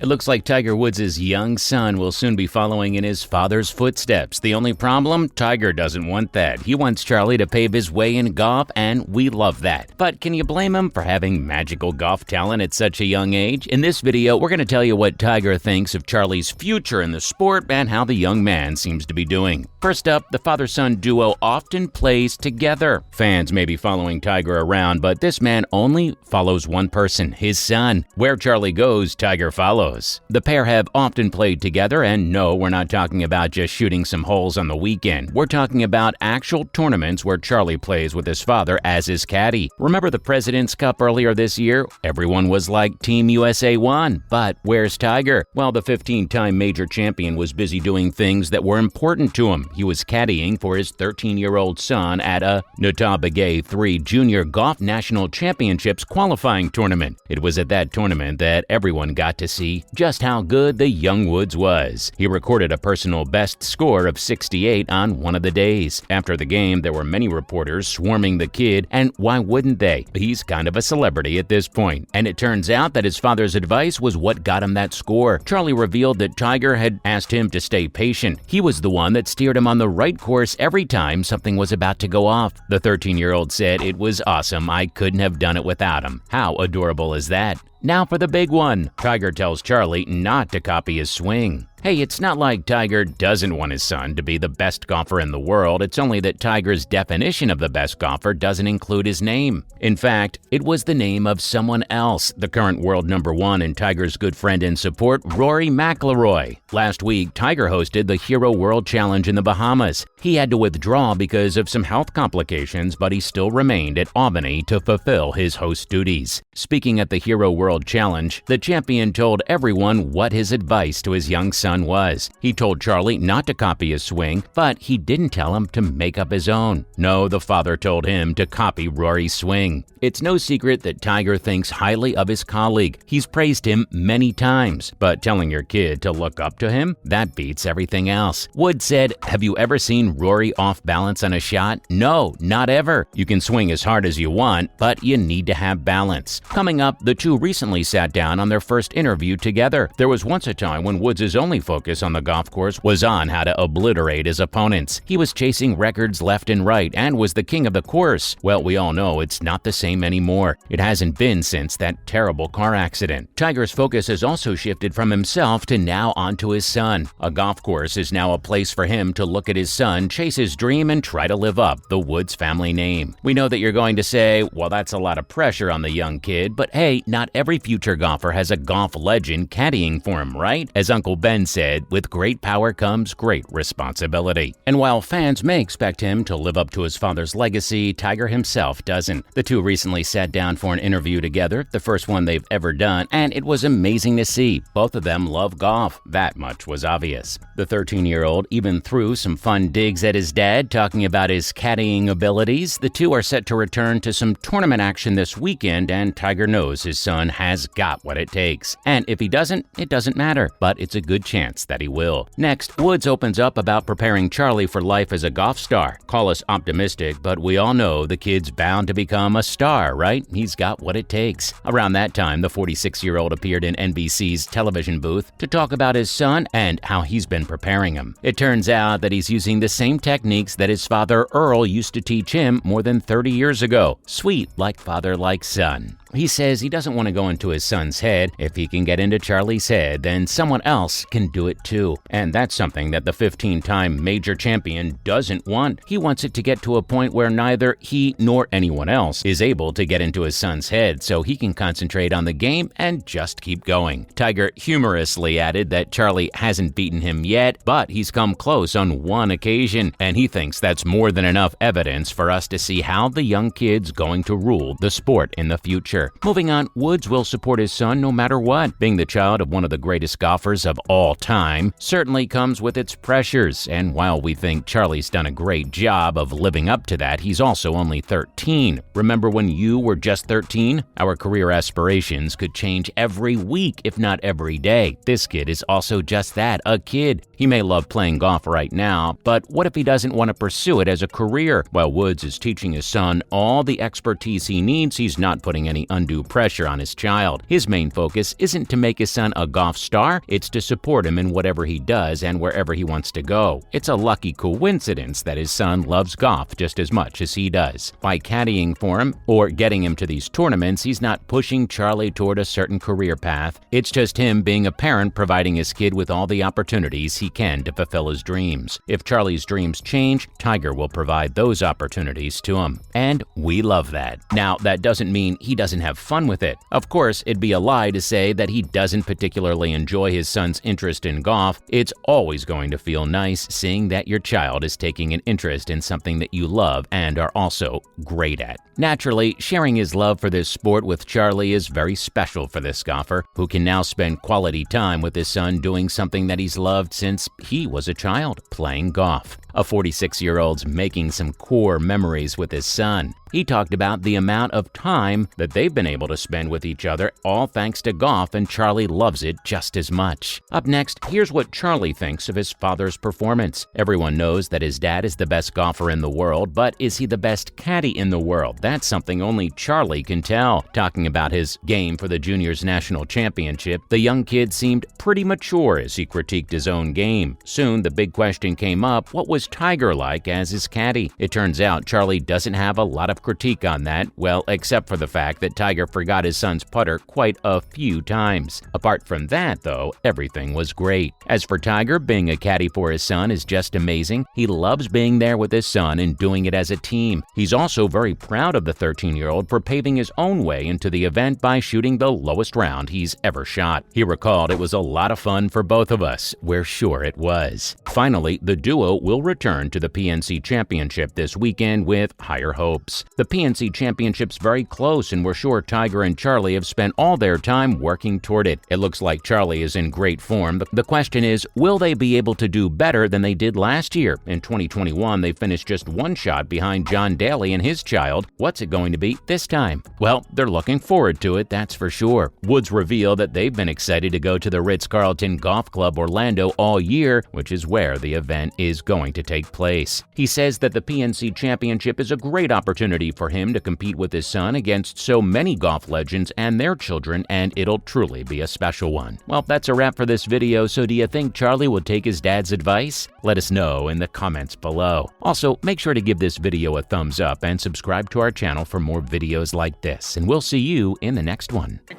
It looks like Tiger Woods' young son will soon be following in his father's footsteps. The only problem? Tiger doesn't want that. He wants Charlie to pave his way in golf, and we love that. But can you blame him for having magical golf talent at such a young age? In this video, we're going to tell you what Tiger thinks of Charlie's future in the sport and how the young man seems to be doing. First up, the father-son duo often plays together. Fans may be following Tiger around, but this man only follows one person, his son. Where Charlie goes, Tiger follows. The pair have often played together, and no, we're not talking about just shooting some holes on the weekend. We're talking about actual tournaments where Charlie plays with his father as his caddy. Remember the President's Cup earlier this year? Everyone was like Team USA won, but where's Tiger? Well, the 15-time major champion was busy doing things that were important to him. He was caddying for his 13-year-old son at a Notabagay 3 Junior Golf National Championships qualifying tournament. It was at that tournament that everyone got to see just how good the young Woods was. He recorded a personal best score of 68 on one of the days. After the game, there were many reporters swarming the kid, and why wouldn't they? He's kind of a celebrity at this point. And it turns out that his father's advice was what got him that score. Charlie revealed that Tiger had asked him to stay patient. He was the one that steered him on the right course every time something was about to go off. The 13-year-old said, "It was awesome. I couldn't have done it without him." How adorable is that? Now for the big one. Tiger tells Charlie not to copy his swing. Hey, it's not like Tiger doesn't want his son to be the best golfer in the world. It's only that Tiger's definition of the best golfer doesn't include his name. In fact, it was the name of someone else, the current world #1 and Tiger's good friend and support, Rory McIlroy. Last week, Tiger hosted the Hero World Challenge in the Bahamas. He had to withdraw because of some health complications, but he still remained at Albany to fulfill his host duties. Speaking at the Hero World Challenge, the champion told everyone what his advice to his young son was. He told Charlie not to copy his swing, but he didn't tell him to make up his own. No, the father told him to copy Rory's swing. It's no secret that Tiger thinks highly of his colleague. He's praised him many times, but telling your kid to look up to him, that beats everything else. Woods said, "Have you ever seen Rory off balance on a shot? No, not ever. You can swing as hard as you want, but you need to have balance." Coming up, the two recently sat down on their first interview together. There was once a time when Woods' only focus on the golf course was on how to obliterate his opponents. He was chasing records left and right and was the king of the course. Well, we all know it's not the same anymore. It hasn't been since that terrible car accident. Tiger's focus has also shifted from himself to now onto his son. A golf course is now a place for him to look at his son, chase his dream, and try to live up the Woods family name. We know that you're going to say, well, that's a lot of pressure on the young kid, but hey, not every future golfer has a golf legend caddying for him, right? As Uncle Ben said, with great power comes great responsibility. And while fans may expect him to live up to his father's legacy, Tiger himself doesn't. The two recently sat down for an interview together, the first one they've ever done, and it was amazing to see. Both of them love golf. That much was obvious. The 13-year-old even threw some fun digs at his dad, talking about his caddying abilities. The two are set to return to some tournament action this weekend, and Tiger knows his son has got what it takes. And if he doesn't, it doesn't matter, but it's a good chance that he will. Next, Woods opens up about preparing Charlie for life as a golf star. Call us optimistic, but we all know the kid's bound to become a star, right? He's got what it takes. Around that time, the 46-year-old appeared in NBC's television booth to talk about his son and how he's been preparing him. It turns out that he's using the same techniques that his father Earl used to teach him more than 30 years ago. Sweet, like father, like son. He says he doesn't want to go into his son's head. If he can get into Charlie's head, then someone else can do it too. And that's something that the 15-time major champion doesn't want. He wants it to get to a point where neither he nor anyone else is able to get into his son's head so he can concentrate on the game and just keep going. Tiger humorously added that Charlie hasn't beaten him yet, but he's come close on one occasion, and he thinks that's more than enough evidence for us to see how the young kid's going to rule the sport in the future. Moving on, Woods will support his son no matter what. Being the child of one of the greatest golfers of all all time certainly comes with its pressures, and while we think Charlie's done a great job of living up to that, he's also only 13. Remember when you were just 13? Our career aspirations could change every week, if not every day. This kid is also just that, a kid. He may love playing golf right now, but what if he doesn't want to pursue it as a career? While Woods is teaching his son all the expertise he needs, he's not putting any undue pressure on his child. His main focus isn't to make his son a golf star, it's to support him in whatever he does and wherever he wants to go. It's a lucky coincidence that his son loves golf just as much as he does. By caddying for him or getting him to these tournaments, he's not pushing Charlie toward a certain career path. It's just him being a parent providing his kid with all the opportunities he can to fulfill his dreams. If Charlie's dreams change, Tiger will provide those opportunities to him. And we love that. Now, that doesn't mean he doesn't have fun with it. Of course, it'd be a lie to say that he doesn't particularly enjoy his son's interest in golf. It's always going to feel nice seeing that your child is taking an interest in something that you love and are also great at. Naturally, sharing his love for this sport with Charlie is very special for this golfer, who can now spend quality time with his son doing something that he's loved since he was a child, playing golf. A 46-year-old's making some core memories with his son. He talked about the amount of time that they've been able to spend with each other, all thanks to golf, and Charlie loves it just as much. Up next, here's what Charlie thinks of his father's performance. Everyone knows that his dad is the best golfer in the world, but is he the best caddy in the world? That's something only Charlie can tell. Talking about his game for the Juniors National Championship, the young kid seemed pretty mature as he critiqued his own game. Soon, the big question came up, what was Tiger like as his caddy? It turns out Charlie doesn't have a lot of critique on that, well, except for the fact that Tiger forgot his son's putter quite a few times. Apart from that, though, everything was great. As for Tiger, being a caddy for his son is just amazing. He loves being there with his son and doing it as a team. He's also very proud of the 13-year-old for paving his own way into the event by shooting the lowest round he's ever shot. He recalled, "It was a lot of fun for both of us. We're sure it was." Finally, the duo will return to the PNC Championship this weekend with higher hopes. The PNC Championship's very close, and we're sure Tiger and Charlie have spent all their time working toward it. It looks like Charlie is in great form. The question is, will they be able to do better than they did last year? In 2021, they finished just one shot behind John Daly and his child. What's it going to be this time? Well, they're looking forward to it, that's for sure. Woods revealed that they've been excited to go to the Ritz-Carlton Golf Club Orlando all year, which is where the event is going to take place. He says that the PNC Championship is a great opportunity for him to compete with his son against so many golf legends and their children, and it'll truly be a special one. Well, that's a wrap for this video, so do you think Charlie will take his dad's advice? Let us know in the comments below. Also, make sure to give this video a thumbs up and subscribe to our channel for more videos like this, and we'll see you in the next one. The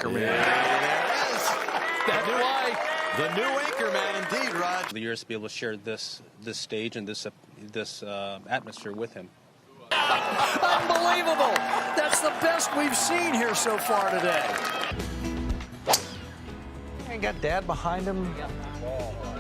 new anchor man, indeed, Rod. The years to be able to share this stage and this atmosphere with him. Unbelievable! That's the best we've seen here so far today. And got Dad behind him.